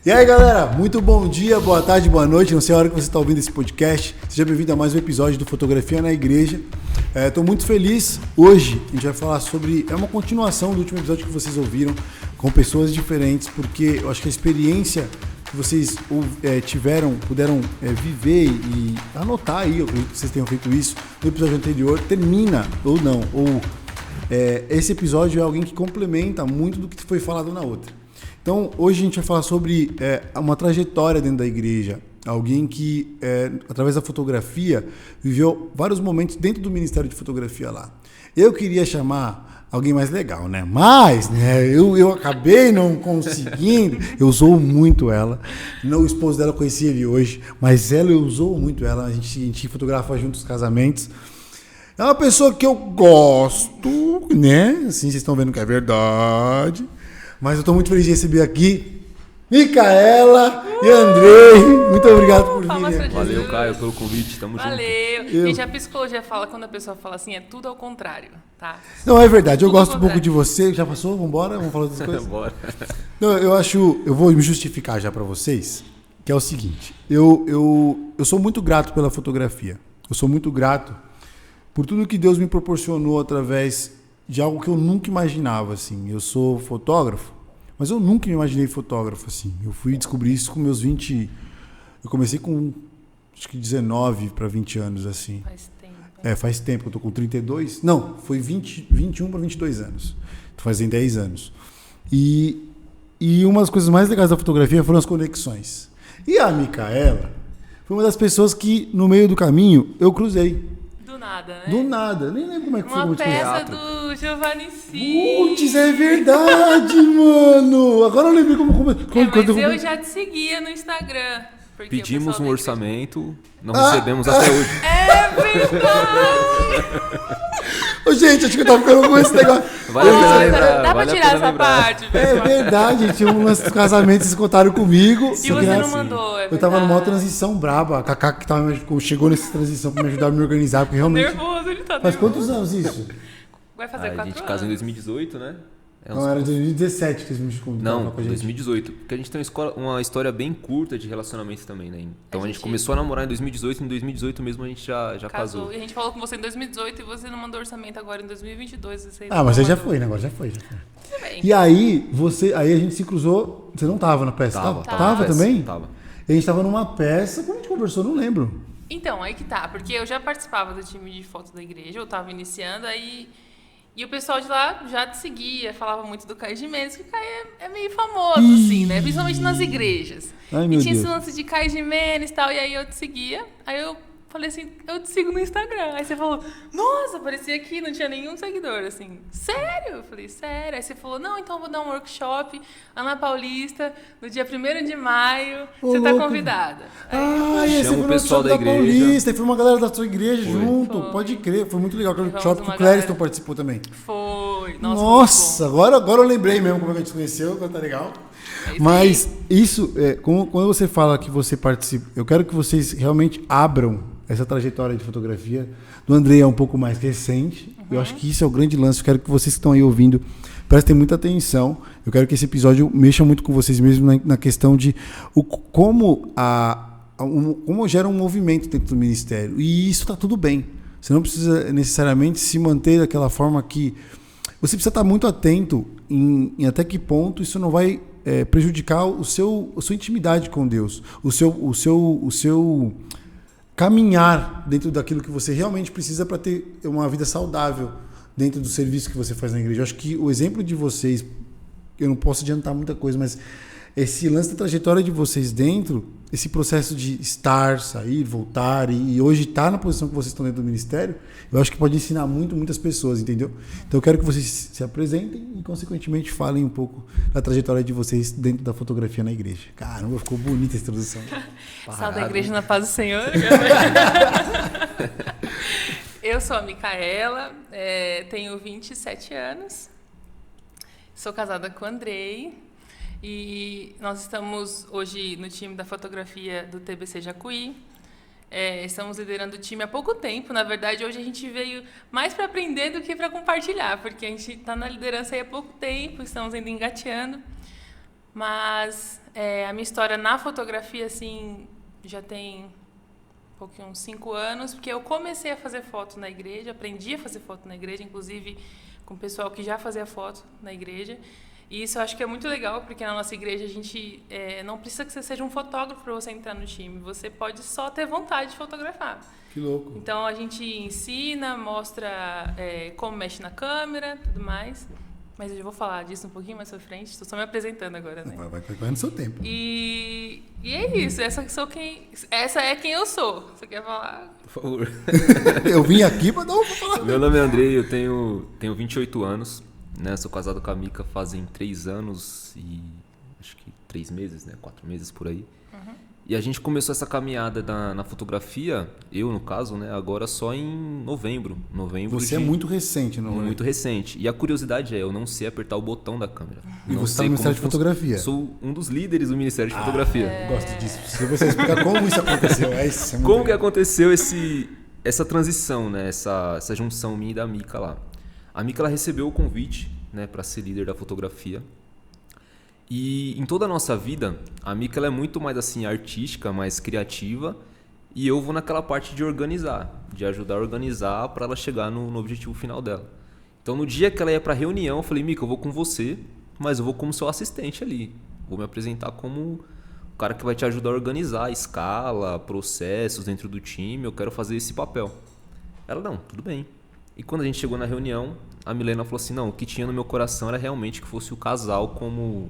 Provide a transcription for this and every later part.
E aí, galera, muito bom dia, boa tarde, boa noite. Não sei a hora que você está ouvindo esse podcast. Seja bem-vindo a mais um episódio do Fotografia na Igreja. Estou muito feliz. Hoje a gente vai falar sobre... É uma continuação do último episódio que vocês ouviram, com pessoas diferentes, porque eu acho que a experiência que vocês puderam viver e anotar aí, eu acredito que vocês tenham feito isso, no episódio anterior, termina, ou não, esse episódio é alguém que complementa muito do que foi falado na outra. Então, hoje a gente vai falar sobre uma trajetória dentro da igreja. Alguém que, através da fotografia, viveu vários momentos dentro do Ministério de Fotografia lá. Eu queria chamar alguém mais legal, né? Mas eu acabei não conseguindo. Eu usou muito ela. O esposo dela, conheci ele hoje, mas eu usou muito ela. A gente fotografa juntos os casamentos. É uma pessoa que eu gosto, né? Assim, vocês estão vendo que é verdade. Mas eu estou muito feliz de receber aqui Micaela e Andrei. Muito obrigado por virem. Valeu, Caio, pelo convite. Tamo junto. Valeu. E já psicologia fala, quando a pessoa fala assim, é tudo ao contrário, tá? Não, é verdade. Eu gosto um pouco de você. Já passou? Vambora? Vamos falar das coisas? Bora. Não, eu vou me justificar já para vocês, que é o seguinte. Eu sou muito grato pela fotografia. Eu sou muito grato por tudo que Deus me proporcionou através de algo que eu nunca imaginava, assim. Eu sou fotógrafo, mas eu nunca me imaginei fotógrafo, assim. Eu fui descobrir isso com meus 20... Eu comecei com, acho que 19 para 20 anos, assim. Faz tempo. Faz tempo. Eu tô com 32. Não, foi 21 para 22 anos. Tô fazendo 10 anos. E uma das coisas mais legais da fotografia foram as conexões. E a Micaela foi uma das pessoas que, no meio do caminho, eu cruzei. Do nada, né? Do nada. Nem lembro como é que foi. Uma peça do Giovanni C. Putz, é verdade, mano. Agora eu lembrei como mas eu já te seguia no Instagram. Pedimos um orçamento, não recebemos até hoje. É verdade! Ô, gente, acho que eu tava ficando com esse negócio. Vale a pena lembrar. Dá pra tirar essa parte, É pessoal. verdade, tinha um lance dos casamentos, vocês contaram comigo. E você não mandou, Eu tava numa transição braba. A Cacá que chegou nessa transição pra me ajudar a me organizar, porque realmente... Nervoso, ele tá Faz nervoso. quantos anos isso? Vai fazer 4 A anos. gente casou em 2018, né? Não, era 2017 que eles me contaram Não, com a gente. 2018. Porque a gente tem uma história bem curta de relacionamento também, né? Então a gente começou a namorar em 2018 e em 2018 mesmo a gente já casou. E a gente falou com você em 2018 e você não mandou orçamento agora em 2022. Mas aí já foi, né? Agora já foi. Tudo bem. E aí, a gente se cruzou. Você não tava na peça? Tava também? Tava. E a gente tava numa peça. Como a gente conversou? Não lembro. Então, aí que tá. Porque eu já participava do time de foto da igreja, eu tava iniciando, aí... E o pessoal de lá já te seguia, falava muito do Caio Gimenez, que o Caio é meio famoso, assim, né? Principalmente nas igrejas. Ai, e meu tinha Deus. esse lance de Caio Gimenez e tal, e aí eu te seguia, aí eu falei assim, eu te sigo no Instagram. Aí você falou, nossa, aparecia aqui, não tinha nenhum seguidor, assim. Sério? Eu falei, sério? Aí você falou, não, então eu vou dar um workshop lá na Paulista, no dia 1º de maio, você tá louco. convidada. Esse Chama foi o pessoal no da workshop igreja. Paulista, e foi uma galera da sua igreja junto. Foi. Pode crer, foi muito legal. Aquele Levamos workshop que uma o Clériston galera. participou também. Foi. Nossa, agora eu lembrei mesmo como é que a gente se conheceu, tá legal. Mas isso, quando você fala que você participa, eu quero que vocês realmente abram essa trajetória de fotografia. Do Andrei é um pouco mais recente. Eu acho que isso é o grande lance. Eu quero que vocês que estão aí ouvindo prestem muita atenção. Eu quero que esse episódio mexa muito com vocês mesmo na questão de como gera um movimento dentro do ministério. E isso está tudo bem. Você não precisa necessariamente se manter daquela forma que... Você precisa estar muito atento em até que ponto isso não vai prejudicar a sua intimidade com Deus, o seu caminhar dentro daquilo que você realmente precisa para ter uma vida saudável dentro do serviço que você faz na igreja. Eu acho que o exemplo de vocês, eu não posso adiantar muita coisa, mas esse lance da trajetória de vocês dentro, esse processo de estar, sair, voltar e hoje estar na posição que vocês estão dentro do ministério, eu acho que pode ensinar muitas pessoas, entendeu? Então eu quero que vocês se apresentem e, consequentemente, falem um pouco da trajetória de vocês dentro da fotografia na igreja. Caramba, ficou bonita a introdução. Sal da igreja na paz do Senhor. Eu sou a Micaela, tenho 27 anos, sou casada com o Andrei e nós estamos hoje no time da fotografia do TBC Jacuí. Estamos liderando o time há pouco tempo, na verdade hoje a gente veio mais para aprender do que para compartilhar, porque a gente está na liderança aí há pouco tempo, estamos ainda engateando. Mas a minha história na fotografia, assim, já tem uns 5 anos, porque eu comecei a fazer foto na igreja, aprendi a fazer foto na igreja, inclusive com o pessoal que já fazia foto na igreja. E isso eu acho que é muito legal, porque na nossa igreja a gente não precisa que você seja um fotógrafo para você entrar no time. Você pode só ter vontade de fotografar. Que louco. Então a gente ensina, mostra como mexe na câmera, tudo mais. Mas eu já vou falar disso um pouquinho mais pra frente. Estou só me apresentando agora, né? Vai no seu tempo. E é isso. Essa é quem eu sou. Você quer falar? Por favor. Eu vim aqui pra dar falar. Meu nome é Andrei, eu tenho 28 anos. Né? Sou casado com a Mica fazem 3 anos e acho que 3 meses, né? 4 meses por aí. Uhum. E a gente começou essa caminhada na fotografia, eu no caso, né? Agora só em novembro. Você é muito recente, não é? Muito recente. E a curiosidade eu não sei apertar o botão da câmera. E você está no Ministério de Fotografia? Sou um dos líderes do Ministério de Fotografia. Gosto disso. Se você explicar como isso aconteceu, como que aconteceu essa transição, né? Essa junção minha e da Mica lá. A Mica ela recebeu o convite, né, para ser líder da fotografia. E em toda a nossa vida, a Mica ela é muito mais assim artística, mais criativa, e eu vou naquela parte de organizar, de ajudar a organizar para ela chegar no objetivo final dela. Então no dia que ela ia para a reunião, eu falei: Mica, eu vou com você, mas eu vou como seu assistente ali. Vou me apresentar como o cara que vai te ajudar a organizar a escala, processos dentro do time, eu quero fazer esse papel. Ela: não, tudo bem. E quando a gente chegou na reunião, a Milena falou assim: não, o que tinha no meu coração era realmente que fosse o casal como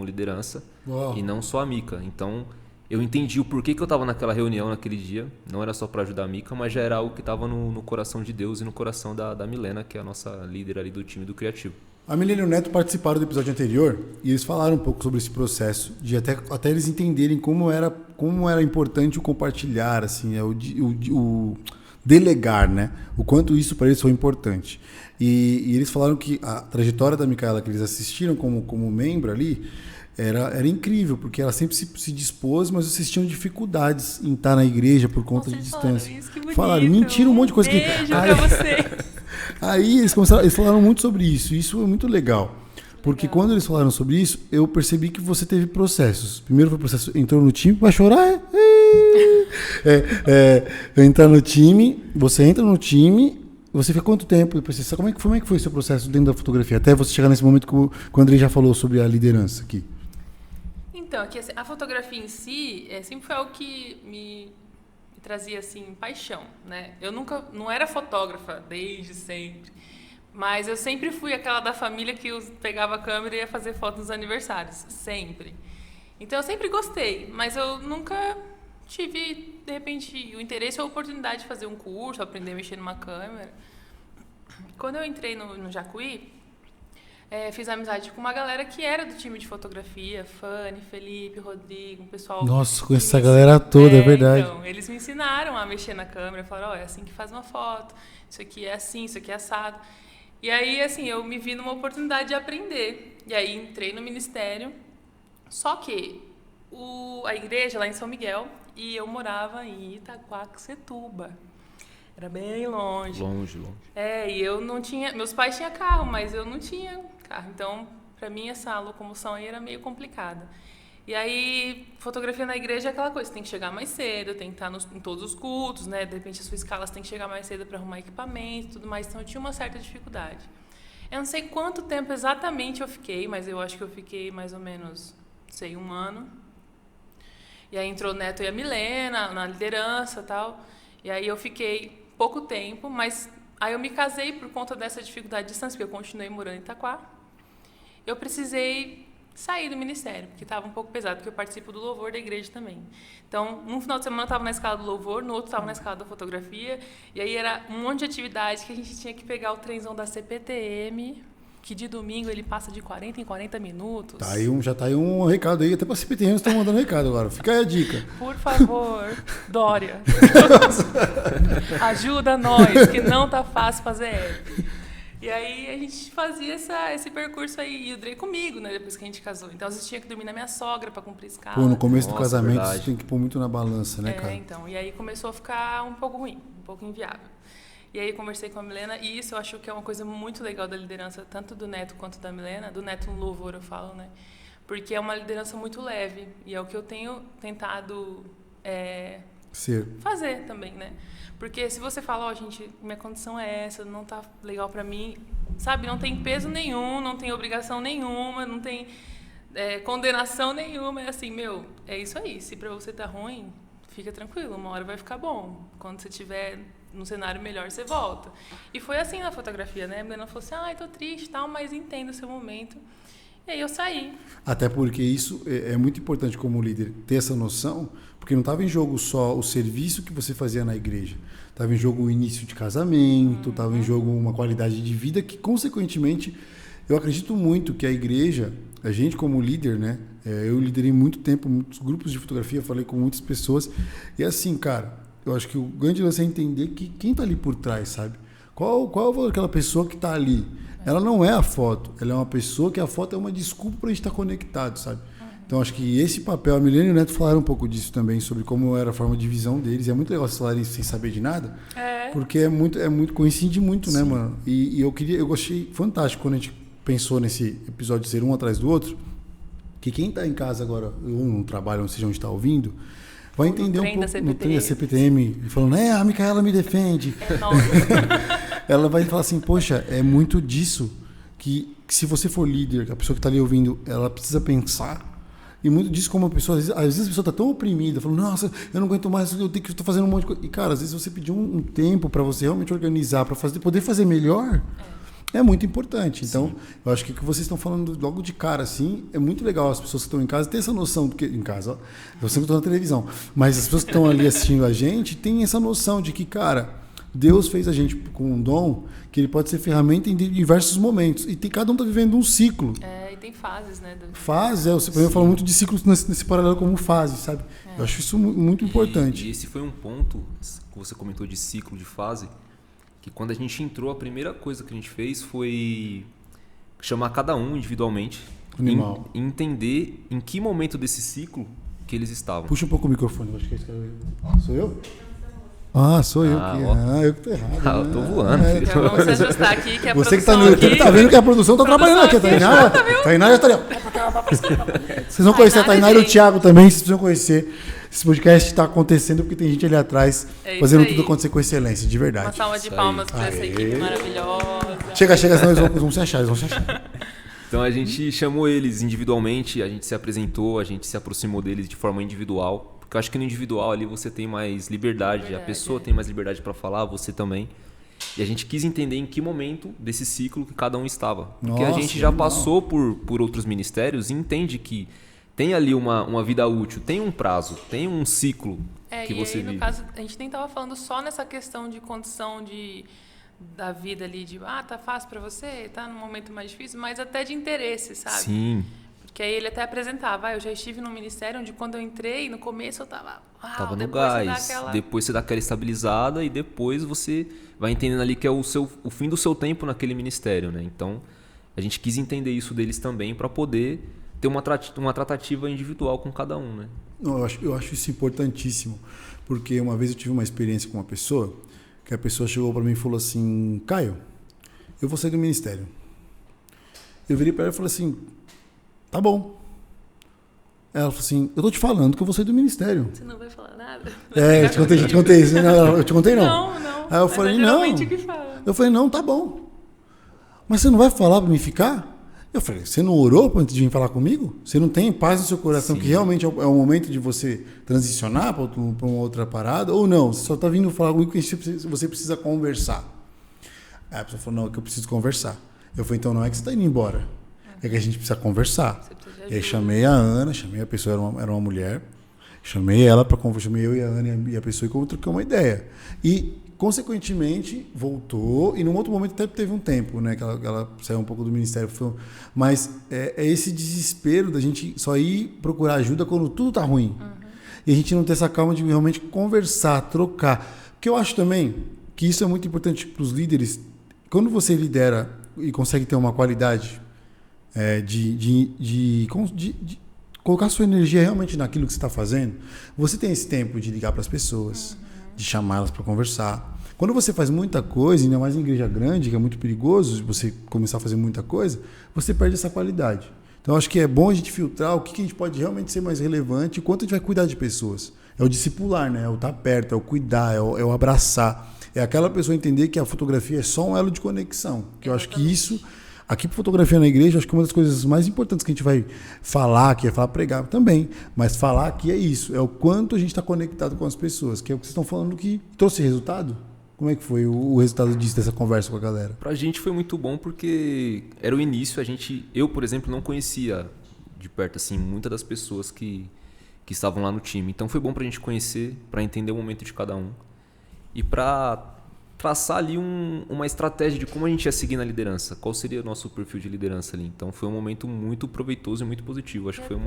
liderança. Uau. E não só a Mica. Então eu entendi o porquê que eu estava naquela reunião naquele dia. Não era só para ajudar a Mica, mas já era algo que estava no coração de Deus e no coração da Milena, que é a nossa líder ali do time do Criativo. A Milena e o Neto participaram do episódio anterior e eles falaram um pouco sobre esse processo, de até eles entenderem como era importante o compartilhar, assim, o delegar, né? O quanto isso para eles foi importante. E eles falaram que a trajetória da Micaela que eles assistiram como membro ali era incrível, porque ela sempre se dispôs, mas vocês tinham dificuldades em estar na igreja por conta de distância. Isso, que bonito. Falaram, mentira, um monte de coisa aqui. Beijo pra você. Aí eles falaram muito sobre isso, e isso é muito legal. Porque quando eles falaram sobre isso, eu percebi que você teve processos. Primeiro foi o processo, entrou no time, vai chorar? Entrar no time, você entra no time, você fica quanto tempo depois? Como é que foi o seu processo dentro da fotografia? Até você chegar nesse momento que o Andrei já falou sobre a liderança aqui. Então, aqui, a fotografia em si sempre foi algo que me trazia assim, paixão, né? Eu não era fotógrafa desde sempre. Mas eu sempre fui aquela da família que pegava a câmera e ia fazer foto nos aniversários. Sempre. Então eu sempre gostei, mas eu nunca tive, de repente, o interesse ou a oportunidade de fazer um curso, aprender a mexer numa câmera. Quando eu entrei no Jacuí, fiz amizade com uma galera que era do time de fotografia, Fanny, Felipe, Rodrigo, um pessoal... Nossa, conheço essa galera toda, é verdade. Então, eles me ensinaram a mexer na câmera, falaram: é assim que faz uma foto, isso aqui é assim, isso aqui é assado. E aí, assim, eu me vi numa oportunidade de aprender. E aí entrei no ministério. Só que a igreja lá em São Miguel, e eu morava em Itaquaquecetuba. Era bem longe. Longe. E eu não tinha... Meus pais tinham carro, mas eu não tinha carro. Então, para mim, essa locomoção aí era meio complicada. E aí, fotografia na igreja é aquela coisa, você tem que chegar mais cedo, tem que estar em todos os cultos, né? De repente, a sua escala você tem que chegar mais cedo para arrumar equipamento e tudo mais. Então, eu tinha uma certa dificuldade. Eu não sei quanto tempo exatamente eu fiquei, mas eu acho que eu fiquei mais ou menos, um ano. E aí entrou o Neto e a Milena na liderança e tal. E aí eu fiquei pouco tempo, mas aí eu me casei por conta dessa dificuldade de distância, porque eu continuei morando em Itaquá. Eu precisei sair do ministério, porque estava um pouco pesado, porque eu participo do louvor da igreja também. Então, num final de semana eu estava na escala do louvor, no outro estava na escala da fotografia, e aí era um monte de atividade que a gente tinha que pegar o trenzão da CPTM, que de domingo ele passa de 40 em 40 minutos. Já tá aí um recado aí, até para a CPTM estão mandando recado agora, fica aí a dica. Por favor, Dória, ajuda nós, que não tá fácil fazer. E aí a gente fazia esse percurso aí, e o Andrei comigo, né, depois que a gente casou. Então, às vezes tinha que dormir na minha sogra para cumprir escala. Pô, no começo do casamento você tem que pôr muito na balança, né, cara? Então, e aí começou a ficar um pouco ruim, um pouco inviável. E aí conversei com a Milena, e isso eu acho que é uma coisa muito legal da liderança, tanto do Neto quanto da Milena. Do Neto no louvor eu falo, né? porque é uma liderança muito leve e é o que eu tenho tentado fazer também, né? Porque se você fala, gente, minha condição é essa, não tá legal pra mim, sabe? Não tem peso nenhum, não tem obrigação nenhuma, não tem condenação nenhuma. É assim, é isso aí. Se pra você tá ruim, fica tranquilo, uma hora vai ficar bom. Quando você tiver num cenário melhor, você volta. E foi assim na fotografia, né? A menina falou assim, tô triste e tal, mas entendo o seu momento. E aí eu saí. Até porque isso é muito importante como líder, ter essa noção, porque não estava em jogo só o serviço que você fazia na igreja. Estava em jogo o início de casamento, estava em jogo uma qualidade de vida que, consequentemente, eu acredito muito que a igreja, a gente como líder, né? Eu liderei muito tempo, muitos grupos de fotografia, falei com muitas pessoas. E assim, cara, eu acho que o grande lance é entender que quem está ali por trás, sabe? Qual é aquela pessoa que está ali? Ela não é a foto, ela é uma pessoa que a foto é uma desculpa para a gente estar conectado, sabe? Então, acho que esse papel, a Milene e o Neto falaram um pouco disso também, sobre como era a forma de visão deles. É muito legal vocês falarem isso sem saber de nada, porque coincide muito, né, mano? E eu achei fantástico quando a gente pensou nesse episódio de ser um atrás do outro, que quem está em casa agora, ou no trabalho, ou seja, onde está ouvindo, vai entender um pouco no trem da CPTM, falando, a Micaela me defende. Ela vai falar assim, poxa, é muito disso que se você for líder, a pessoa que está ali ouvindo, ela precisa pensar. E muito disso como a pessoa, às vezes a pessoa está tão oprimida, falando, nossa, eu não aguento mais, estou fazendo um monte de coisa. E, cara, às vezes você pedir um tempo para você realmente organizar, para poder fazer melhor, é muito importante. Então, eu acho que o que vocês estão falando logo de cara, assim, é muito legal as pessoas que estão em casa ter essa noção, porque em casa, ó, eu sempre estou na televisão, mas as pessoas que estão ali assistindo a gente têm essa noção de que, cara, Deus fez a gente com um dom que ele pode ser ferramenta em diversos momentos. E cada um está vivendo um ciclo. E tem fases, né? Fase, você fala muito de ciclos nesse paralelo como fase, sabe? Eu acho isso muito importante. E esse foi um ponto que você comentou de ciclo, de fase, que quando a gente entrou, a primeira coisa que a gente fez foi chamar cada um individualmente e entender em que momento desse ciclo que eles estavam. Puxa um pouco o microfone, acho que é isso que sou eu? Sou eu que. Eu que tô errado. Eu tô voando. Vamos se ajustar aqui, que a você que tá no YouTube tá vendo que a produção tá trabalhando aqui. A Tainara já tá ali. Vocês vão conhecer a Tainara e o Thiago também, vocês precisam conhecer. Esse podcast está acontecendo porque tem gente ali atrás fazendo tudo acontecer com excelência, de verdade. Uma salva de palmas para essa equipe maravilhosa. Chega, senão eles vão se achar, Então a gente chamou eles individualmente, a gente se apresentou, a gente se aproximou deles de forma individual. Porque eu acho que no individual ali você tem mais liberdade, a pessoa tem mais liberdade para falar, você também. E a gente quis entender em que momento desse ciclo que cada um estava. Porque a gente já passou por outros ministérios e entende que tem ali uma vida útil, tem um prazo, tem um ciclo que você vive. No caso, a gente nem estava falando só nessa questão de condição da vida ali, de tá fácil para você, tá num momento mais difícil, mas até de interesse, sabe? Sim. Que aí ele até apresentava, eu já estive num ministério onde quando eu entrei, no começo eu tava no gás, depois você dá aquela estabilizada e depois você vai entendendo ali que é o fim do seu tempo naquele ministério, né? Então, a gente quis entender isso deles também para poder ter uma tratativa individual com cada um, né? Eu acho isso importantíssimo, porque uma vez eu tive uma experiência com uma pessoa, que a pessoa chegou para mim e falou assim, Caio, eu vou sair do ministério. Eu virei para ela e falei assim, tá bom. Ela falou assim, eu tô te falando que eu vou sair do ministério. Você não vai falar nada? Eu te contei isso. Não, eu te contei não. Não. Aí eu falei, não. Eu falei, não, tá bom. Mas você não vai falar pra mim ficar? Eu falei, você não orou antes de vir falar comigo? Você não tem paz no seu coração que realmente é o momento de você transicionar para uma outra parada? Ou não? Você só tá vindo falar comigo que você precisa conversar. Aí a pessoa falou, não, é que eu preciso conversar. Eu falei, então não é que você tá indo embora. É que a gente precisa conversar. E aí chamei a Ana, chamei a pessoa, era uma mulher, chamei ela para conversar, chamei eu e a Ana e a pessoa e troquei uma ideia. E, consequentemente, voltou, e num outro momento até teve um tempo, né, que ela saiu um pouco do ministério. Mas é esse desespero da gente só ir procurar ajuda quando tudo tá ruim. E a gente não ter essa calma de realmente conversar, trocar. Porque eu acho também que isso é muito importante para os líderes. Quando você lidera e consegue ter uma qualidade de colocar sua energia realmente naquilo que você está fazendo, você tem esse tempo de ligar para as pessoas, de chamá-las para conversar. Quando você faz muita coisa, ainda mais em igreja grande, que é muito perigoso você começar a fazer muita coisa, você perde essa qualidade. Então, acho que é bom a gente filtrar o que a gente pode realmente ser mais relevante e quanto a gente vai cuidar de pessoas. É o discipular, né? É o estar perto, é o cuidar, é o abraçar. É aquela pessoa entender que a fotografia é só um elo de conexão. Que eu acho que isso, aqui para Fotografia na Igreja, acho que uma das coisas mais importantes que a gente vai falar, que é falar pregar também, mas falar aqui é isso, é o quanto a gente está conectado com as pessoas, que é o que vocês estão falando que trouxe resultado. Como é que foi o resultado disso, dessa conversa com a galera? Pra gente foi muito bom porque era o início, eu, por exemplo, não conhecia de perto assim muitas das pessoas que estavam lá no time. Então foi bom pra gente conhecer, pra entender o momento de cada um e pra traçar ali uma estratégia de como a gente ia seguir na liderança, qual seria o nosso perfil de liderança ali. Então foi um momento muito proveitoso e muito positivo. Acho que foi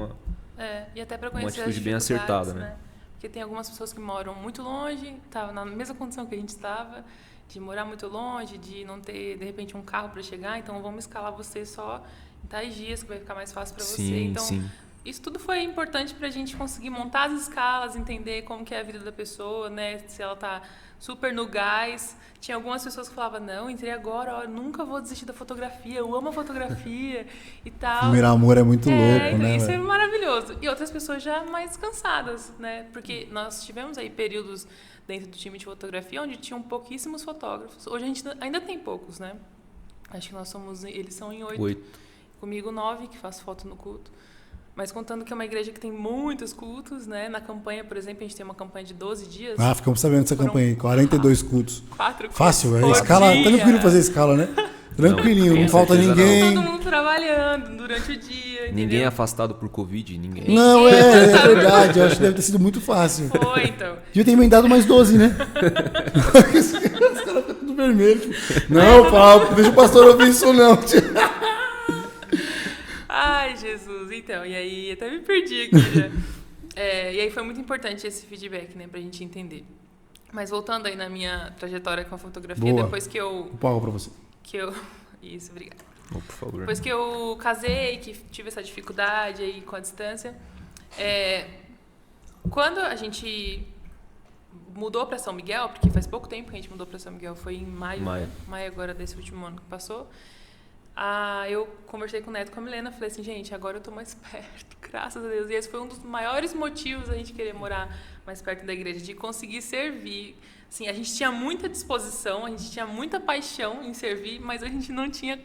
e até pra conhecer uma atitude bem acertada, né? Porque tem algumas pessoas que moram muito longe, estavam na mesma condição que a gente estava, de morar muito longe, de não ter, de repente, um carro para chegar. Então, vamos escalar você só em tais dias, que vai ficar mais fácil para você. Então, isso tudo foi importante para a gente conseguir montar as escalas, entender como que é a vida da pessoa, né? Se ela está super no gás. Tinha algumas pessoas que falavam, não, entrei agora, ó, nunca vou desistir da fotografia, eu amo a fotografia e tal. Primeiro amor é muito louco, né? Isso é maravilhoso. E outras pessoas já mais cansadas, né? Porque nós tivemos aí períodos dentro do time de fotografia onde tinham pouquíssimos fotógrafos. Hoje a gente ainda tem poucos, né? Acho que eles são em 8. Comigo 9, que faço foto no culto. Mas contando que é uma igreja que tem muitos cultos, né? Na campanha, por exemplo, a gente tem uma campanha de 12 dias. Ah, ficamos sabendo dessa campanha aí, 42 cultos. 4 cultos. Fácil, é escala, tranquilo fazer escala, né? Tranquilinho, não falta ninguém. Todo mundo trabalhando durante o dia. Entendeu? Ninguém é afastado por Covid, ninguém. Não, é verdade, eu acho que deve ter sido muito fácil. Foi, então. Devia ter emendado mais 12, né? Os caras ficam tudo vermelho. Tipo, não, Paulo, deixa o pastor ouvir isso não. Ai, Jesus. Então, e aí, até me perdi aqui já. E aí foi muito importante esse feedback, né, pra gente entender. Mas voltando aí na minha trajetória com a fotografia, Boa. depois que eu... Um palco pra você. Isso, obrigada. Oh, por favor. Depois que eu casei, que tive essa dificuldade aí com a distância, quando a gente mudou para São Miguel, porque faz pouco tempo que a gente mudou para São Miguel, foi em maio, né? Maio agora desse último ano que passou, eu conversei com o Neto e com a Milena, falei assim, gente, agora eu tô mais perto, graças a Deus. E esse foi um dos maiores motivos da gente querer morar mais perto da igreja, de conseguir servir. Assim, a gente tinha muita disposição, a gente tinha muita paixão em servir, mas a gente não tinha,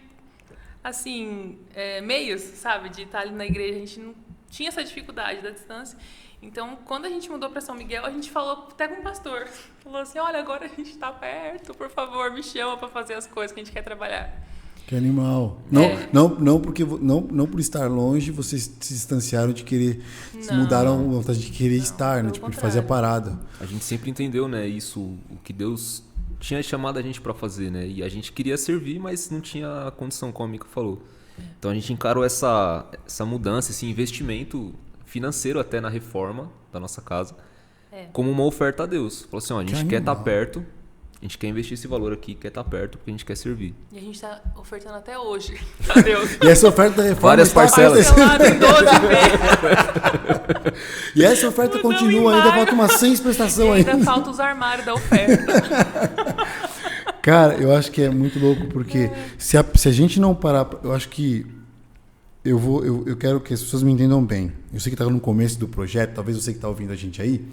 assim, meios, sabe, de estar ali na igreja. A gente não tinha essa dificuldade da distância. Então, quando a gente mudou para São Miguel, a gente falou até com o pastor. Falou assim, olha, agora a gente está perto, por favor, me chama para fazer as coisas que a gente quer trabalhar. Que animal. Não por estar longe, vocês se distanciaram de querer, mudaram a vontade de querer estar, né? Tipo, de fazer a parada. A gente sempre entendeu, né, isso, o que Deus tinha chamado a gente para fazer, né? E a gente queria servir, mas não tinha condição, como a Mica falou. Então a gente encarou essa mudança, esse investimento financeiro até na reforma da nossa casa, como uma oferta a Deus. Falou assim, ó, a gente quer estar perto, a gente quer investir esse valor aqui, quer estar perto, porque a gente quer servir. E a gente está ofertando até hoje, a Deus. E essa oferta da reforma várias parcelas. Em 12 vezes. E essa oferta continua, ainda falta umas 6 prestações ainda falta os armários da oferta. Cara, eu acho que é muito louco, porque se a gente não parar, eu acho que eu quero que as pessoas me entendam bem. Eu sei que está no começo do projeto, talvez você que está ouvindo a gente aí,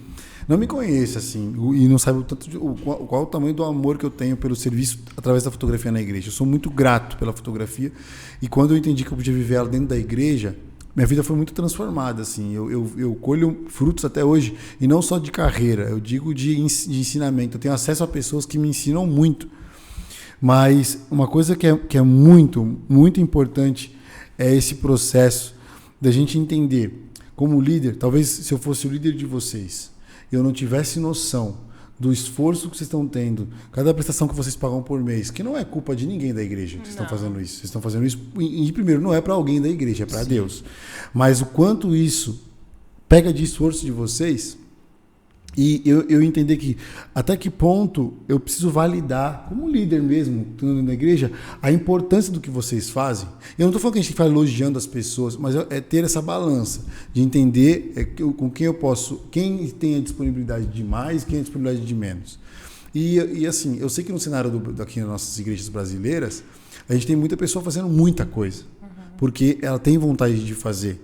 não me conheça assim, e não sabe qual o tamanho do amor que eu tenho pelo serviço através da fotografia na igreja. Eu sou muito grato pela fotografia, e quando eu entendi que eu podia viver ela dentro da igreja, minha vida foi muito transformada, assim. Eu colho frutos até hoje, e não só de carreira, eu digo de ensinamento. Eu tenho acesso a pessoas que me ensinam muito. Mas uma coisa que é muito, muito importante é esse processo da gente entender, como líder, talvez se eu fosse o líder de vocês, eu não tivesse noção do esforço que vocês estão tendo, cada prestação que vocês pagam por mês, que não é culpa de ninguém da igreja que vocês estão fazendo isso. Vocês estão fazendo isso, e primeiro, não é para alguém da igreja, é para Deus. Mas o quanto isso pega de esforço de vocês, e eu entender que até que ponto eu preciso validar, como líder mesmo, na igreja, a importância do que vocês fazem. Eu não estou falando que a gente vai elogiando as pessoas, mas é ter essa balança, de entender com quem eu posso, quem tem a disponibilidade de mais, quem tem a disponibilidade de menos. E assim, eu sei que no cenário aqui nas nossas igrejas brasileiras, a gente tem muita pessoa fazendo muita coisa. porque ela tem vontade de fazer.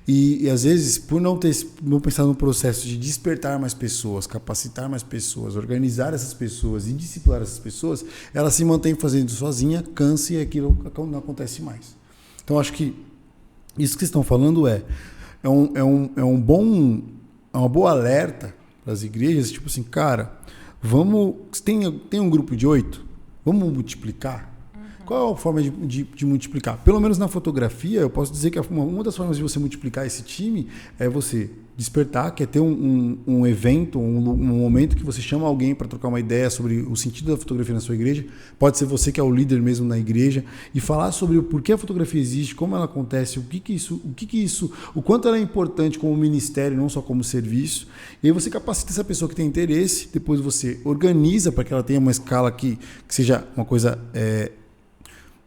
E às vezes, por não pensar no processo de despertar mais pessoas, capacitar mais pessoas, organizar essas pessoas e disciplinar essas pessoas, ela se mantém fazendo sozinha, cansa e aquilo não acontece mais. Então, acho que isso que vocês estão falando é uma boa alerta para as igrejas, tipo assim, cara, tem um grupo de 8, vamos multiplicar? Qual é a forma de multiplicar? Pelo menos na fotografia, eu posso dizer que uma das formas de você multiplicar esse time é você despertar, que é ter um evento, um momento que você chama alguém para trocar uma ideia sobre o sentido da fotografia na sua igreja. Pode ser você que é o líder mesmo na igreja e falar sobre o porquê a fotografia existe, como ela acontece, o quanto ela é importante como ministério, não só como serviço. E aí você capacita essa pessoa que tem interesse, depois você organiza para que ela tenha uma escala que seja uma coisa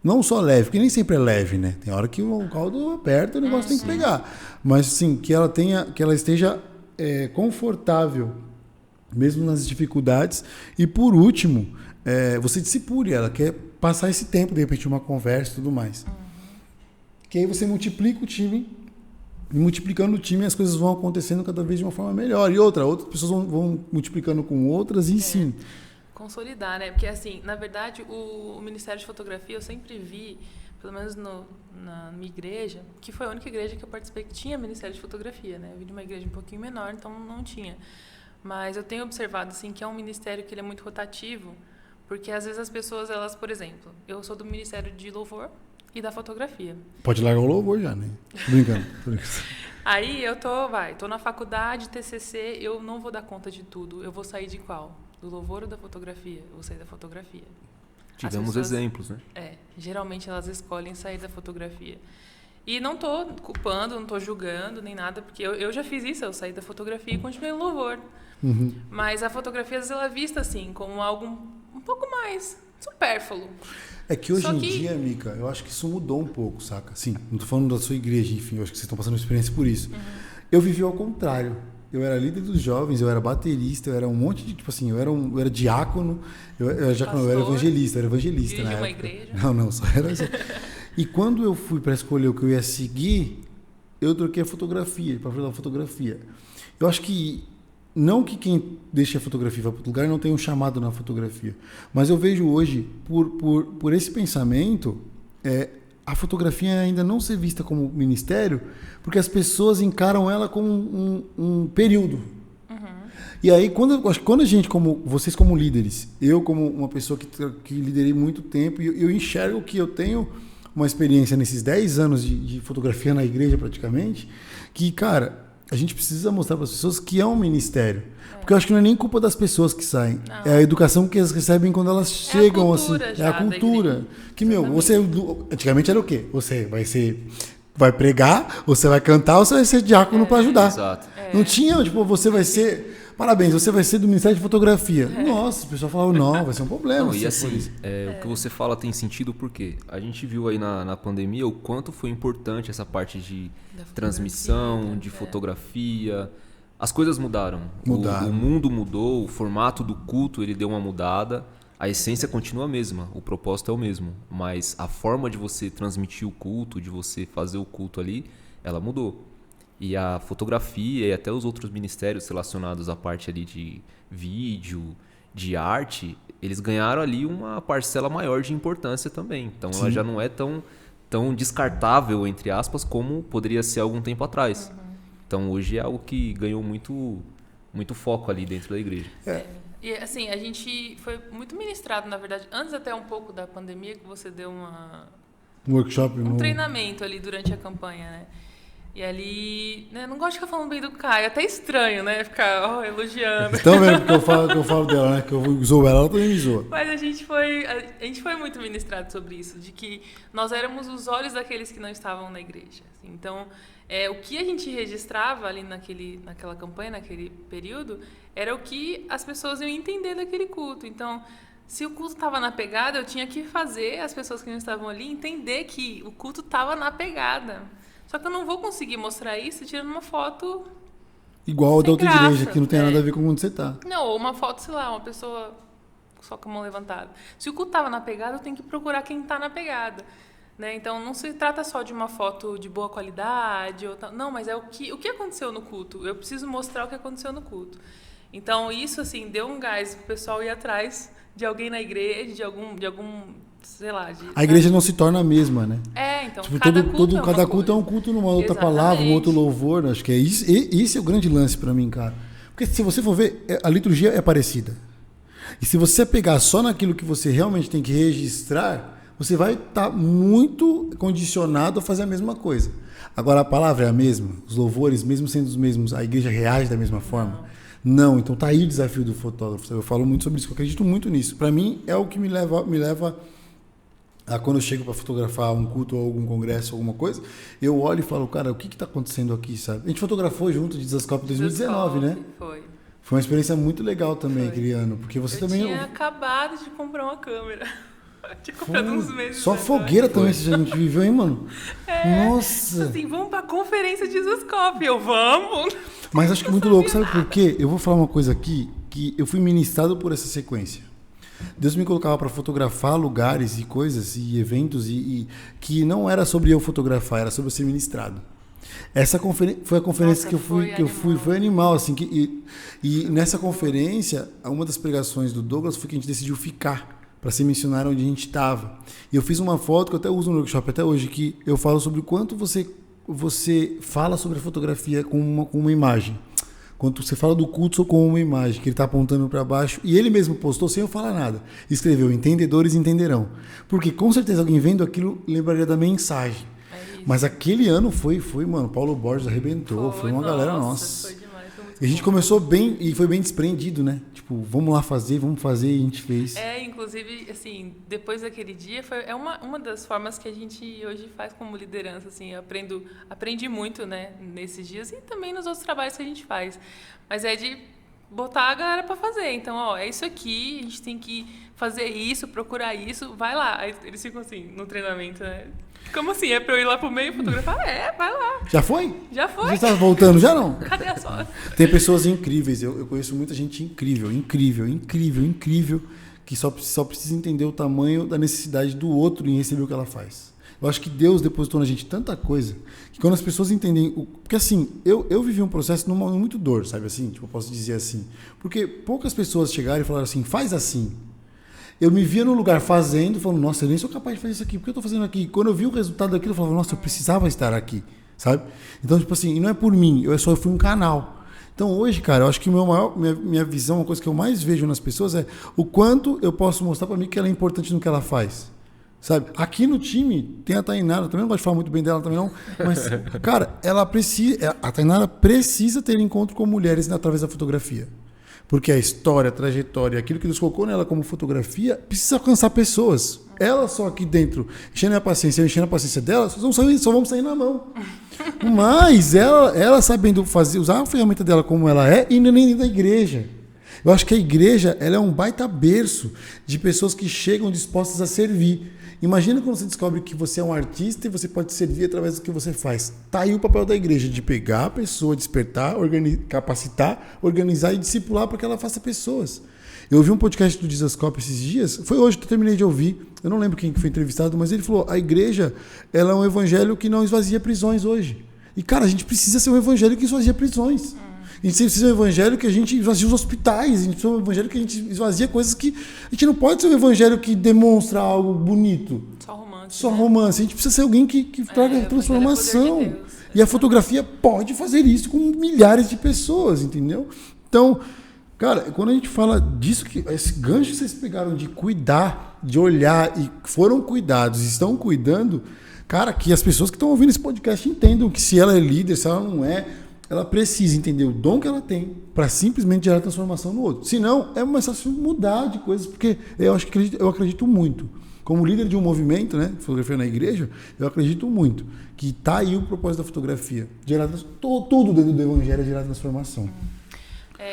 não só leve, porque nem sempre é leve, né? Tem hora que o caldo aperta e o negócio tem que pegar. Mas sim, que ela esteja confortável, mesmo nas dificuldades. E por último, você discipule ela, quer passar esse tempo, de repente, uma conversa e tudo mais. Que aí você multiplica o time, e multiplicando o time, as coisas vão acontecendo cada vez de uma forma melhor. E outras pessoas vão multiplicando com outras e sim. Consolidar, né? Porque, assim, na verdade, o Ministério de Fotografia, eu sempre vi, pelo menos na minha igreja, que foi a única igreja que eu participei que tinha Ministério de Fotografia, né? Eu vim de uma igreja um pouquinho menor, então não tinha. Mas eu tenho observado, assim, que é um ministério que ele é muito rotativo, porque às vezes as pessoas, elas, por exemplo, eu sou do Ministério de Louvor e da Fotografia. Pode largar o louvor já, né? Brincando. Aí eu tô na faculdade, TCC, eu não vou dar conta de tudo. Eu vou sair de qual? Do louvor ou da fotografia? Eu vou sair da fotografia. Tivemos exemplos, né? Geralmente elas escolhem sair da fotografia. E não tô culpando, não tô julgando, nem nada, porque eu já fiz isso, eu saí da fotografia e continuei no louvor. Uhum. Mas a fotografia, às vezes, ela é vista assim, como algo um pouco mais supérfluo. É que hoje em dia, Mica, eu acho que isso mudou um pouco, saca? Sim, não tô falando da sua igreja, enfim, eu acho que vocês estão passando uma experiência por isso. Eu vivi ao contrário. Eu era líder dos jovens, eu era baterista, eu era um monte de, tipo assim, eu era diácono, eu era evangelista, na época. Uma igreja? Não, só era assim. E quando eu fui para escolher o que eu ia seguir, eu troquei a fotografia, para fazer a fotografia. Eu acho que, não que quem deixa a fotografia e vai para outro lugar não tenha um chamado na fotografia, mas eu vejo hoje, por esse pensamento, a fotografia ainda não ser vista como ministério, porque as pessoas encaram ela como um período. E aí, quando a gente, vocês como líderes, eu como uma pessoa que liderei muito tempo, eu enxergo que eu tenho uma experiência nesses 10 anos de fotografia na igreja praticamente, que, cara, a gente precisa mostrar para as pessoas que é um ministério. Porque eu acho que não é nem culpa das pessoas que saem. Não. É a educação que elas recebem quando elas chegam, assim. É a cultura. Que, antigamente era o quê? Você vai pregar, você vai cantar, ou você vai ser diácono para ajudar. Exato. Não tinha, você vai ser... Parabéns, você vai ser do Ministério de Fotografia. Nossa, o pessoal falava, não, vai ser um problema. Não, e assim, o que você fala tem sentido porque a gente viu aí na pandemia o quanto foi importante essa parte de transmissão, de fotografia. As coisas mudaram. O mundo mudou, o formato do culto ele deu uma mudada. A essência continua a mesma, o propósito é o mesmo. Mas a forma de você transmitir o culto, de você fazer o culto ali, ela mudou. E a fotografia e até os outros ministérios relacionados à parte ali de vídeo, de arte, eles ganharam ali uma parcela maior de importância também. Então, ela já não é tão descartável, entre aspas, como poderia ser algum tempo atrás. Então, hoje é algo que ganhou muito, muito foco ali dentro da igreja. E, assim, a gente foi muito ministrado, na verdade, antes até um pouco da pandemia, que você deu um workshop, um treinamento ali durante a campanha, né? E ali, né, não gosto de ficar falando bem do Caio, é até estranho, né, ficar elogiando. Vocês estão vendo que eu falo dela, né, que eu zoo ela também me zoa. Mas a gente foi muito ministrado sobre isso, de que nós éramos os olhos daqueles que não estavam na igreja. Assim. Então, o que a gente registrava ali naquela campanha, naquele período, era o que as pessoas iam entender daquele culto. Então, se o culto estava na pegada, eu tinha que fazer as pessoas que não estavam ali entender que o culto estava na pegada. Só que eu não vou conseguir mostrar isso tirando uma foto igual da outra igreja, que não tem nada a ver com onde você está. Não, ou uma foto, sei lá, uma pessoa só com a mão levantada. Se o culto estava na pegada, eu tenho que procurar quem está na pegada. né? Então, não se trata só de uma foto de boa qualidade, não, mas é o que aconteceu no culto. Eu preciso mostrar o que aconteceu no culto. Então, isso, assim, deu um gás pro pessoal ir atrás de alguém na igreja, de algum sei lá... A igreja não se torna a mesma, né? Então, tipo, cada culto é um culto numa outra palavra, um outro louvor. Acho que é isso. Esse é o grande lance para mim, cara. Porque se você for ver, a liturgia é parecida. E se você pegar só naquilo que você realmente tem que registrar, você vai estar muito condicionado a fazer a mesma coisa. Agora, a palavra é a mesma, os louvores, mesmo sendo os mesmos, a igreja reage da mesma forma? Não. Então tá aí o desafio do fotógrafo. Eu falo muito sobre isso, eu acredito muito nisso. Para mim, é o que me leva a, quando eu chego para fotografar um culto ou algum congresso, alguma coisa, eu olho e falo, cara, o que está acontecendo aqui, sabe? A gente fotografou junto de Desascope 2019, né? Foi uma experiência muito legal também, aquele ano, porque você também... Eu tinha acabado de comprar uma câmera. Tinha comprado uns meses. Só fogueira também a gente viveu, hein, mano? Nossa! Assim, vamos pra conferência de Desascope. Vamos! Mas acho que é muito louco, sabe por quê? Eu vou falar uma coisa aqui, que eu fui ministrado por essa sequência. Deus me colocava para fotografar lugares e coisas e eventos e que não era sobre eu fotografar, era sobre eu ser ministrado. Essa foi a conferência que eu fui, foi animal assim, e nessa conferência, uma das pregações do Douglas foi que a gente decidiu ficar para ser missionário onde a gente estava. E eu fiz uma foto que eu até uso no workshop até hoje, que eu falo sobre o quanto você fala sobre a fotografia com uma imagem. Quando você fala do culto com uma imagem, que ele está apontando para baixo, e ele mesmo postou sem eu falar nada. Escreveu, entendedores entenderão. Porque com certeza alguém vendo aquilo lembraria da mensagem. Mas aquele ano foi, mano, Paulo Borges arrebentou, foi uma galera nossa. Foi demais, foi muito e a gente começou bem, e foi bem desprendido, né? Tipo, vamos lá fazer, e a gente fez. Inclusive, assim, depois daquele dia, é uma das formas que a gente hoje faz como liderança, assim, aprendi muito, né, nesses dias e também nos outros trabalhos que a gente faz. Mas é de botar a galera para fazer. Então, é isso aqui, a gente tem que fazer isso, procurar isso, vai lá. Aí eles ficam assim, no treinamento, né? Como assim? É pra eu ir lá pro meio fotografar? Vai lá. Já foi? Já foi. Você tá voltando já não? Cadê a foto? Tem pessoas incríveis. Eu conheço muita gente incrível, que só precisa entender o tamanho da necessidade do outro em receber o que ela faz. Eu acho que Deus depositou na gente tanta coisa que quando as pessoas entendem... Porque assim, eu vivi um processo muito dor, sabe assim? Tipo, eu posso dizer assim. Porque poucas pessoas chegaram e falaram assim, faz assim. Eu me via no lugar fazendo, falando, nossa, eu nem sou capaz de fazer isso aqui, por que eu estou fazendo aqui? Quando eu vi o resultado daquilo, eu falava, nossa, eu precisava estar aqui, sabe? Então, tipo assim, e não é por mim, eu fui um canal. Então, hoje, cara, eu acho que minha visão, uma coisa que eu mais vejo nas pessoas é o quanto eu posso mostrar para mim que ela é importante no que ela faz, sabe? Aqui no time tem a Tainara, eu também não gosto de falar muito bem dela também não, mas, cara, a Tainara precisa ter encontro com mulheres através da fotografia. Porque a história, a trajetória, aquilo que Deus colocou nela como fotografia, precisa alcançar pessoas. Ela só aqui dentro, enchendo a paciência, eu enchendo a paciência dela, só vamos sair na mão. Mas ela sabendo usar a ferramenta dela como ela é, e nem da igreja. Eu acho que a igreja ela é um baita berço de pessoas que chegam dispostas a servir. Imagina quando você descobre que você é um artista e você pode servir através do que você faz. Tá aí o papel da igreja, de pegar a pessoa, despertar, capacitar, organizar e discipular para que ela faça pessoas. Eu ouvi um podcast do Desascope esses dias, foi hoje que eu terminei de ouvir, eu não lembro quem foi entrevistado, mas ele falou, a igreja ela é um evangelho que não esvazia prisões hoje. E cara, a gente precisa ser um evangelho que esvazia prisões. A gente precisa ser um evangelho que a gente esvazia os hospitais, a gente precisa ser um evangelho que a gente esvazia coisas que... A gente não pode ser um evangelho que demonstra algo bonito. Só romance. A gente precisa ser alguém que traga transformação. E a fotografia pode fazer isso com milhares de pessoas, entendeu? Então, cara, quando a gente fala disso, esse gancho que vocês pegaram de cuidar, de olhar e foram cuidados, estão cuidando, cara, que as pessoas que estão ouvindo esse podcast entendam que se ela é líder, se ela não é... Ela precisa entender o dom que ela tem para simplesmente gerar transformação no outro. Senão, é mais fácil mudar de coisas, porque eu acredito muito. Como líder de um movimento, né, fotografia na igreja, eu acredito muito que está aí o propósito da fotografia. Tudo dentro do evangelho é gerar transformação.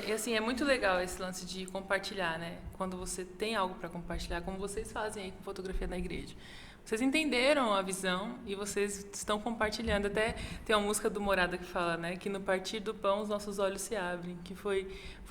E assim, é muito legal esse lance de compartilhar, né? Quando você tem algo para compartilhar, como vocês fazem aí com fotografia na igreja. Vocês entenderam a visão e vocês estão compartilhando. Até tem uma música do Morada que fala, né, que no partir do pão os nossos olhos se abrem, que foi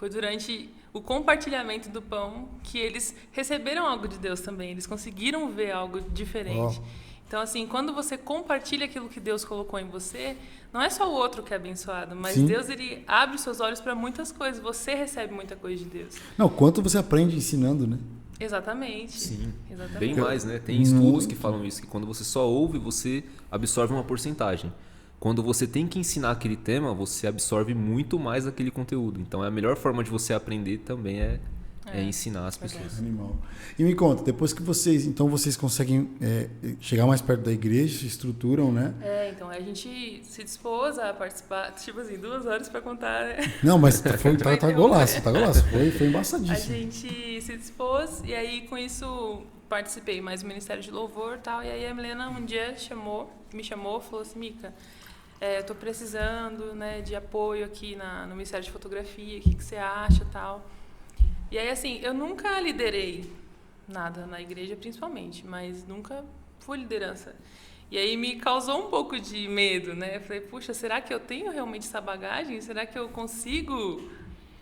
durante o compartilhamento do pão que eles receberam algo de Deus também, eles conseguiram ver algo diferente. Então, assim, quando você compartilha aquilo que Deus colocou em você, não é só o outro que é abençoado, mas Sim. Deus, ele abre os seus olhos para muitas coisas. Você recebe muita coisa de Deus. Não, quanto você aprende ensinando, né? Exatamente. Sim, Exatamente. bem mais, né? Tem estudos que falam isso, que quando você só ouve, você absorve uma porcentagem. Quando você tem que ensinar aquele tema, você absorve muito mais aquele conteúdo. Então, a melhor forma de você aprender também é ensinar as pessoas. Animal. E me conta, depois que vocês conseguem chegar mais perto da igreja, se estruturam, né? Então a gente se dispôs a participar, tipo assim, 2 horas para contar, né? Não, mas tá golaço, tá golaço. Foi embaçadíssimo. A gente se dispôs e aí com isso participei mais do Ministério de Louvor e tal. E aí a Milena um dia me chamou, falou assim, Mica, eu tô precisando, né, de apoio aqui no Ministério de Fotografia, o que você acha e tal. E aí, assim, eu nunca liderei nada na igreja, principalmente, mas nunca fui liderança. E aí me causou um pouco de medo, né? Eu falei, puxa, será que eu tenho realmente essa bagagem? Será que eu consigo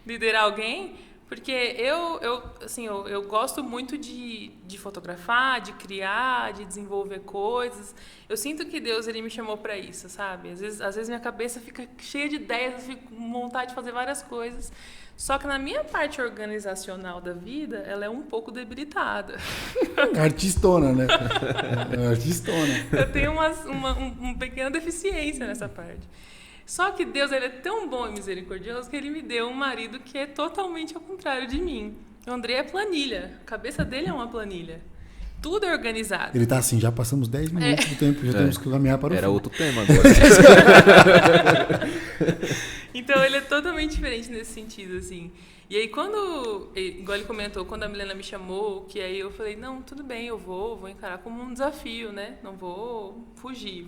liderar alguém? Porque eu gosto muito de fotografar, de criar, de desenvolver coisas. Eu sinto que Deus, ele me chamou para isso, sabe? Às vezes minha cabeça fica cheia de ideias, eu fico com vontade de fazer várias coisas. Só que na minha parte organizacional da vida, ela é um pouco debilitada. Artistona, né? Artistona. Eu tenho uma pequena deficiência nessa parte. Só que Deus, ele é tão bom e misericordioso que ele me deu um marido que é totalmente ao contrário de mim. O André é planilha. A cabeça dele é uma planilha. Tudo é organizado. Ele tá assim, já passamos 10 minutos do tempo, já temos que caminhar para o fim. Era outro tema agora. Então, ele é totalmente diferente nesse sentido, assim. E aí, igual ele comentou, quando a Milena me chamou, que aí eu falei, não, tudo bem, eu vou encarar como um desafio, né? Não vou fugir,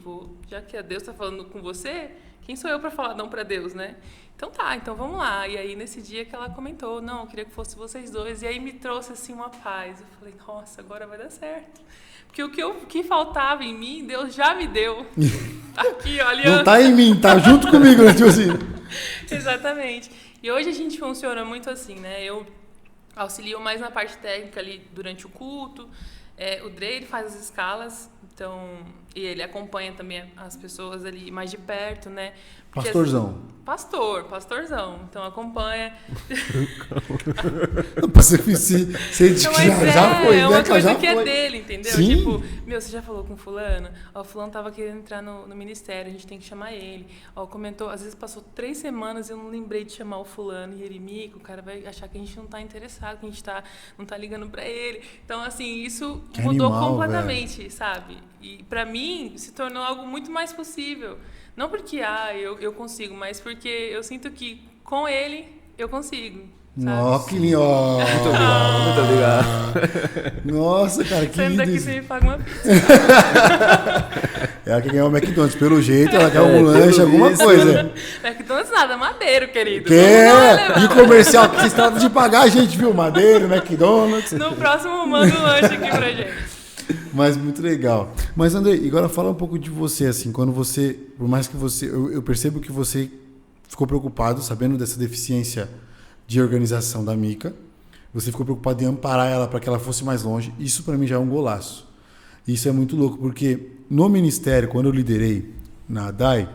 já que Deus tá falando com você, quem sou eu para falar não para Deus, né? Então tá, então vamos lá. E aí, nesse dia que ela comentou, não, eu queria que fosse vocês dois. E aí me trouxe, assim, uma paz. Eu falei, nossa, agora vai dar certo. Porque o que faltava em mim, Deus já me deu. Tá aqui, olha. Não tá em mim, tá junto comigo, né? Tipo assim. Exatamente. E hoje a gente funciona muito assim, né? Eu auxilio mais na parte técnica ali durante o culto. O Dre, ele faz as escalas, então, e ele acompanha também as pessoas ali mais de perto, né? Porque Pastorzão. Pastorzão. Então acompanha. Não, pra ser já foi, é uma né? coisa Já que foi. é dele, entendeu? Sim. Tipo, você já falou com fulano? Ó, o fulano tava querendo entrar no ministério, a gente tem que chamar ele. Ó, comentou, às vezes passou 3 semanas e eu não lembrei de chamar o fulano e ele, Mico, o cara vai achar que a gente não tá interessado, que a gente não tá ligando pra ele. Então, assim, isso Que mudou animal, completamente, sabe? E pra mim, se tornou algo muito mais possível. Não porque, eu consigo, mas porque eu sinto que com ele eu consigo. Ó, que lindo. Muito obrigado. Nossa, cara, que Saindo lindo daqui isso. você me paga uma pizza. Ela quer ganhar o McDonald's. Pelo jeito, ela quer um lanche, alguma coisa. McDonald's nada, Madeiro, querido. Quer? E o comercial que vocês tratam de pagar, a gente viu Madeiro, McDonald's. No próximo, manda um lanche aqui pra gente. Mas muito legal. Mas, André, agora fala um pouco de você, assim, quando você, por mais que você, eu percebo que você ficou preocupado, sabendo dessa deficiência de organização da Mica, você ficou preocupado em amparar ela para que ela fosse mais longe. Isso para mim já é um golaço. Isso é muito louco, porque no ministério, quando eu liderei na ADAI,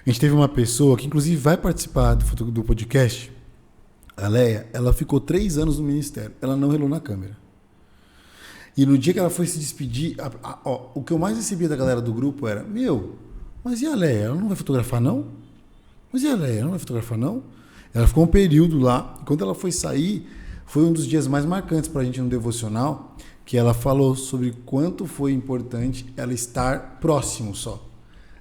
a gente teve uma pessoa que inclusive vai participar do podcast, a Leia, ela ficou 3 anos no ministério, ela não relou na câmera. E no dia que ela foi se despedir, o que eu mais recebia da galera do grupo era, mas e a Leia? Ela não vai fotografar, não? Mas e a Leia? Ela não vai fotografar, não? Ela ficou um período lá, e quando ela foi sair, foi um dos dias mais marcantes para a gente no devocional, que ela falou sobre quanto foi importante ela estar próximo só.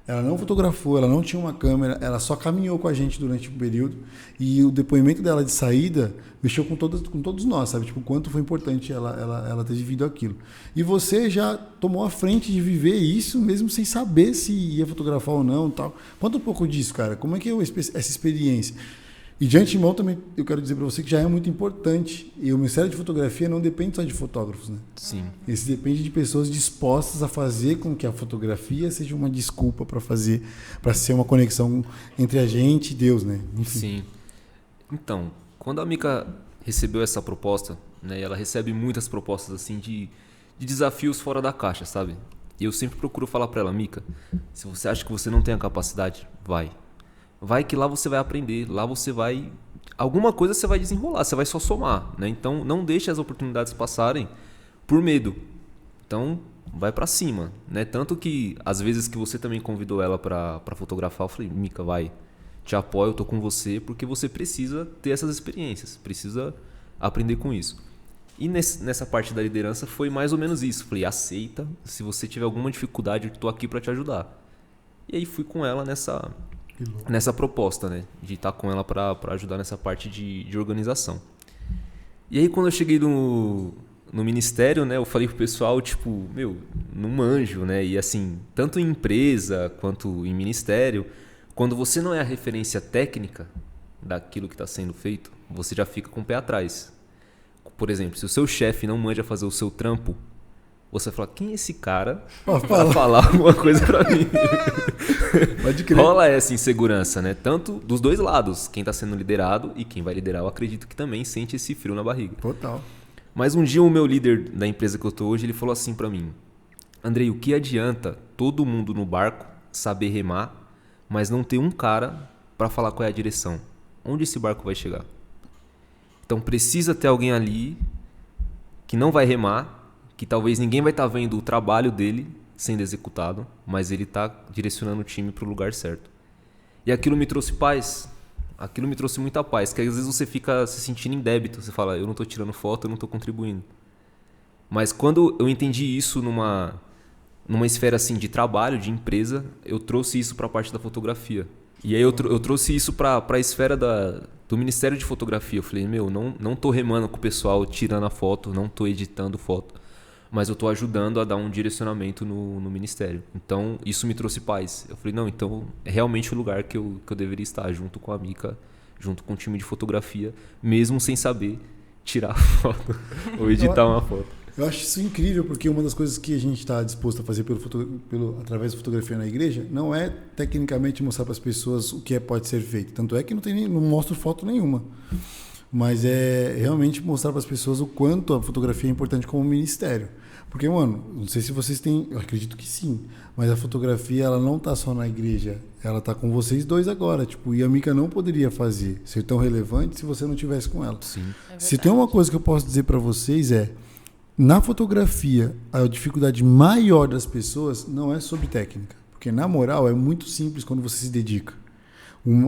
Ela não fotografou, ela não tinha uma câmera, ela só caminhou com a gente durante um período, e o depoimento dela de saída mexeu com todos nós, sabe? Tipo, o quanto foi importante ela ter vivido aquilo. E você já tomou a frente de viver isso, mesmo sem saber se ia fotografar ou não, tal. Conta um pouco disso, cara. Como é que é essa experiência? E de antemão também eu quero dizer para você que já é muito importante. E o Ministério de Fotografia não depende só de fotógrafos, né? Sim. Isso depende de pessoas dispostas a fazer com que a fotografia seja uma desculpa para ser uma conexão entre a gente e Deus, né? Enfim. Sim. Então, quando a Mica recebeu essa proposta, né, ela recebe muitas propostas assim de desafios fora da caixa, sabe? E eu sempre procuro falar para ela, Mica, se você acha que você não tem a capacidade, vai. Vai que lá você vai aprender, lá você vai... Alguma coisa você vai desenrolar, você vai só somar, né? Então não deixe as oportunidades passarem por medo. Então vai para cima, né? Tanto que às vezes que você também convidou ela para fotografar, eu falei, Mica, vai, te apoio, eu tô com você, porque você precisa ter essas experiências, precisa aprender com isso. E nessa parte da liderança foi mais ou menos isso. Falei, aceita, se você tiver alguma dificuldade, eu tô aqui para te ajudar. E aí fui com ela nessa proposta, né? De estar com ela para ajudar nessa parte de organização. E aí quando eu cheguei no ministério, né? Eu falei pro pessoal, tipo, não manjo, né? E assim, tanto em empresa quanto em ministério, quando você não é a referência técnica daquilo que está sendo feito, você já fica com o pé atrás. Por exemplo, se o seu chefe não manja fazer o seu trampo, você fala, quem é esse cara para falar alguma coisa para mim? Pode crer. Rola essa insegurança, né? Tanto dos dois lados, quem está sendo liderado e quem vai liderar, eu acredito que também sente esse frio na barriga. Total. Mas um dia o meu líder da empresa que eu tô hoje, ele falou assim para mim, Andrei, o que adianta todo mundo no barco saber remar, mas não ter um cara para falar qual é a direção? Onde esse barco vai chegar? Então precisa ter alguém ali que não vai remar, que talvez ninguém vai estar vendo o trabalho dele sendo executado, mas ele está direcionando o time para o lugar certo. E aquilo me trouxe paz, aquilo me trouxe muita paz, que às vezes você fica se sentindo em débito, você fala, eu não estou tirando foto, eu não estou contribuindo. Mas quando eu entendi isso numa esfera assim de trabalho, de empresa, eu trouxe isso para a parte da fotografia. E aí eu trouxe isso para a esfera do Ministério de Fotografia. Eu falei, não tô remando com o pessoal tirando a foto, não tô editando foto, mas eu tô ajudando a dar um direcionamento no Ministério. Então, isso me trouxe paz. Eu falei, então é realmente o lugar que eu deveria estar, junto com a Mica, junto com o time de fotografia, mesmo sem saber tirar foto ou editar uma foto. Eu acho isso incrível, porque uma das coisas que a gente está disposto a fazer através da fotografia na igreja não é tecnicamente mostrar para as pessoas o que pode ser feito. Tanto é que não mostro foto nenhuma. Mas é realmente mostrar para as pessoas o quanto a fotografia é importante como ministério. Porque, mano, não sei se vocês têm... Eu acredito que sim. Mas a fotografia, ela não está só na igreja. Ela está com vocês dois agora. E a Mica não poderia ser tão relevante se você não estivesse com ela. Sim. Se tem uma coisa que eu posso dizer para vocês na fotografia, a dificuldade maior das pessoas não é sobre técnica. Porque, na moral, é muito simples quando você se dedica.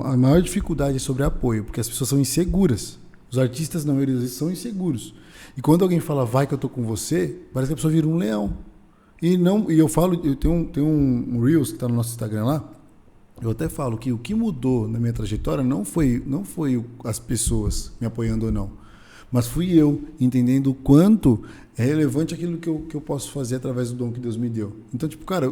A maior dificuldade é sobre apoio, porque as pessoas são inseguras. Os artistas, na maioria das vezes, são inseguros. E quando alguém fala, vai que eu tô com você, parece que a pessoa vira um leão. E eu falo, eu tenho um Reels que está no nosso Instagram lá, eu até falo que o que mudou na minha trajetória não foi as pessoas me apoiando ou não, mas fui eu entendendo o quanto é relevante aquilo que eu posso fazer através do dom que Deus me deu. Então, cara,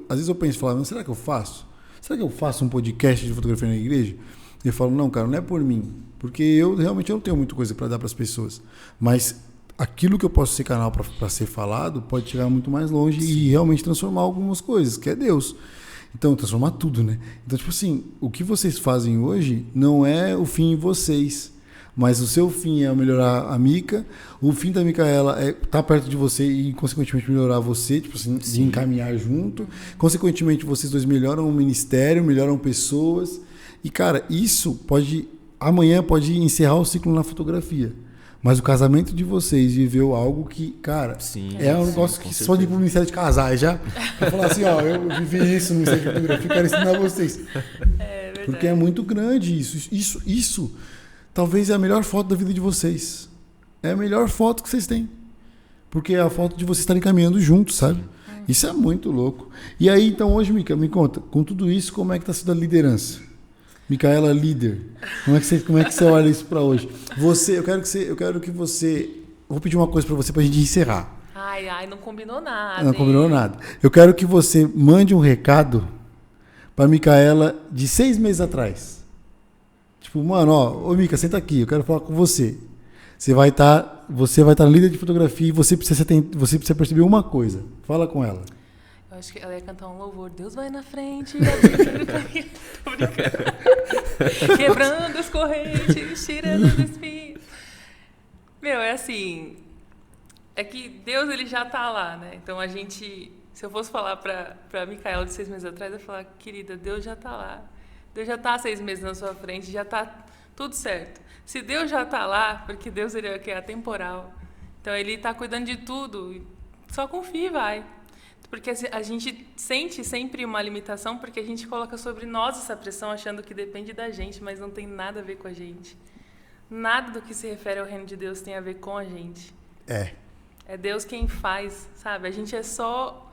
às vezes eu penso e falo, será que eu faço? Será que eu faço um podcast de fotografia na igreja? E eu falo, não, cara, não é por mim. Porque eu realmente não tenho muita coisa para dar para as pessoas. Mas aquilo que eu posso ser canal para ser falado pode chegar muito mais longe. Sim. E realmente transformar algumas coisas, que é Deus. Então, transformar tudo, né? Então, o que vocês fazem hoje não é o fim em vocês. Mas o seu fim é melhorar a Mica, o fim da Micaela é estar perto de você e, consequentemente, melhorar você, de encaminhar junto. Consequentemente, vocês dois melhoram o ministério, melhoram pessoas. E, cara, isso amanhã pode encerrar o ciclo na fotografia. Mas o casamento de vocês viveu algo que, cara, um negócio que só de ir pro Ministério de Casais já. Eu falar assim, eu vivi isso no Ministério de Fotografia, quero ensinar vocês. É verdade. Porque é muito grande isso. Isso talvez é a melhor foto da vida de vocês. É a melhor foto que vocês têm. Porque é a foto de vocês estarem caminhando juntos, sabe? Isso é muito louco. E aí, então, hoje, Mica, me conta, com tudo isso, como é que está sendo a liderança? Micaela, líder. Como é que você olha isso para hoje? Eu quero que você... Vou pedir uma coisa para você, para a gente encerrar. Ai, não combinou nada. Não combinou nada. Eu quero que você mande um recado para Micaela de 6 meses atrás. Ô Mica, senta aqui, eu quero falar com você. Você vai estar na líder de fotografia e você precisa perceber uma coisa. Fala com ela. Eu acho que ela ia cantar um louvor. Deus vai na frente, abrindo caminho. Tô brincando. Quebrando as correntes, tirando os espinhos. É assim... É que Deus, ele já tá lá, né? Então, a gente Se eu fosse falar pra Micaela de 6 meses atrás, eu ia falar, querida, Deus já está lá. Deus já está 6 meses na sua frente, já está tudo certo. Se Deus já está lá, porque Deus ele é atemporal. Então ele está cuidando de tudo. Só confia e vai. Porque a gente sente sempre uma limitação, porque a gente coloca sobre nós essa pressão achando que depende da gente, mas não tem nada a ver com a gente. Nada do que se refere ao reino de Deus tem a ver com a gente. É Deus quem faz, sabe? A gente é só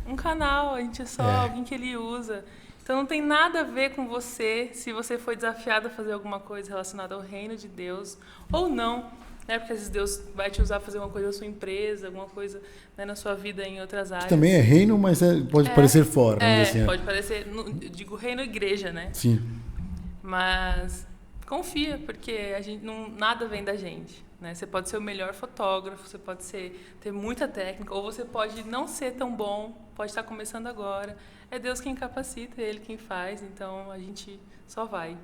um canal, a gente é só alguém que ele usa. Então não tem nada a ver com você se você foi desafiado a fazer alguma coisa relacionada ao reino de Deus ou não. Né? Porque às vezes Deus vai te usar para fazer uma coisa na sua empresa, alguma coisa, né, na sua vida em outras áreas. Que também é reino, mas pode parecer fora. Assim, pode parecer, eu digo reino igreja, né? Sim. Mas confia, porque nada vem da gente. Né? Você pode ser o melhor fotógrafo, você pode ter muita técnica, ou você pode não ser tão bom, pode estar começando agora. É Deus quem capacita, é Ele quem faz, então a gente só vai.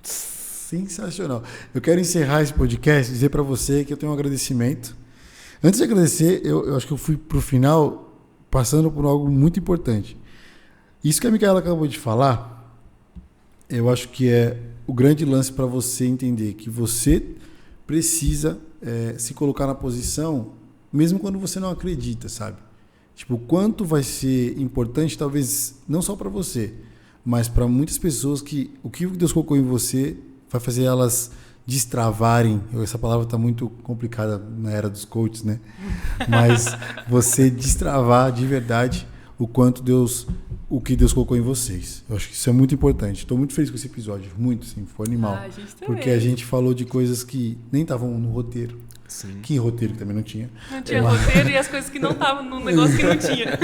Sensacional. Eu quero encerrar esse podcast e dizer para você que eu tenho um agradecimento. Antes de agradecer, eu acho que eu fui pro final passando por algo muito importante. Isso que a Micaela acabou de falar, eu acho que é o grande lance para você entender que você precisa se colocar na posição, mesmo quando você não acredita, sabe? Tipo, o quanto vai ser importante, talvez, não só para você, mas para muitas pessoas que o que Deus colocou em você vai fazer elas destravarem. Essa palavra está muito complicada na era dos coaches, né? Mas você destravar de verdade o que Deus colocou em vocês. Eu acho que isso é muito importante. Estou muito feliz com esse episódio. Muito, sim. Foi animal. A gente também. Porque a gente falou de coisas que nem estavam no roteiro. Sim. Que roteiro que também não tinha. Não tinha roteiro e as coisas que não estavam no negócio que não tinha.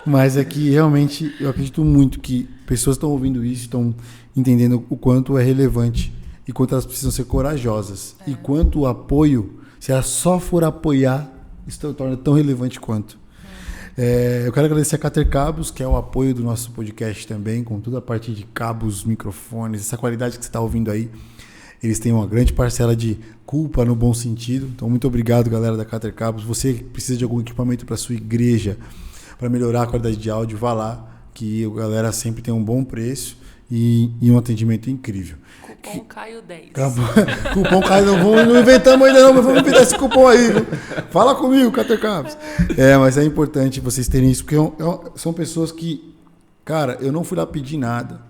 Mas é que realmente eu acredito muito que pessoas estão ouvindo isso, estão entendendo o quanto é relevante e quanto elas precisam ser corajosas. E quanto o apoio, se ela só for apoiar, isso torna tão relevante quanto. Eu quero agradecer a Cater Cabos, que é o apoio do nosso podcast também, com toda a parte de cabos, microfones, essa qualidade que você está ouvindo aí. Eles têm uma grande parcela de culpa no bom sentido. Então, muito obrigado, galera da Cater Cabos. Você que precisa de algum equipamento para sua igreja, para melhorar a qualidade de áudio, vá lá, que a galera sempre tem um bom preço e um atendimento incrível. Cupom Caio 10. Cupom Caio, não inventamos ainda não, mas vamos inventar esse cupom aí. Viu? Fala comigo, Cater Cabos. Mas é importante vocês terem isso, porque são pessoas que, cara, eu não fui lá pedir nada.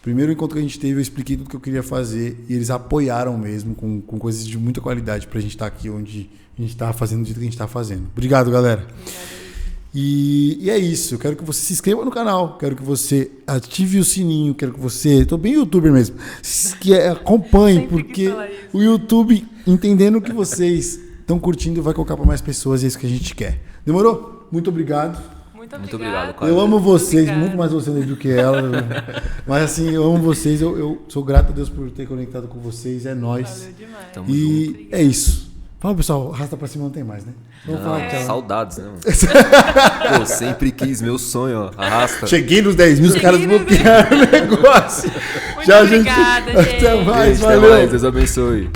Primeiro encontro que a gente teve, eu expliquei tudo que eu queria fazer e eles apoiaram mesmo, com coisas de muita qualidade pra gente estar aqui onde a gente tá fazendo do jeito que a gente tá fazendo. Obrigado, galera. E é isso. Eu quero que você se inscreva no canal, quero que você ative o sininho, quero que você... Tô bem youtuber mesmo. Que acompanhe, porque o YouTube, entendendo que vocês estão curtindo, vai colocar para mais pessoas e é isso que a gente quer. Demorou? Muito obrigado. Muito obrigado, Caio. Eu amo vocês, muito mais vocês do que ela. Mas assim, eu amo vocês. Eu sou grato a Deus por ter conectado com vocês. É nóis. Valeu demais. Tamo e junto. É isso. Fala, pessoal. Arrasta pra cima, não tem mais, né? Vamos falar tchau. Saudades, né, mano? Pô, sempre quis, meu sonho, ó. Arrasta. Cheguei nos 10 mil, os caras bloquearam o negócio. Muito obrigada, gente. Até mais, Beijo, valeu. até mais, Deus abençoe.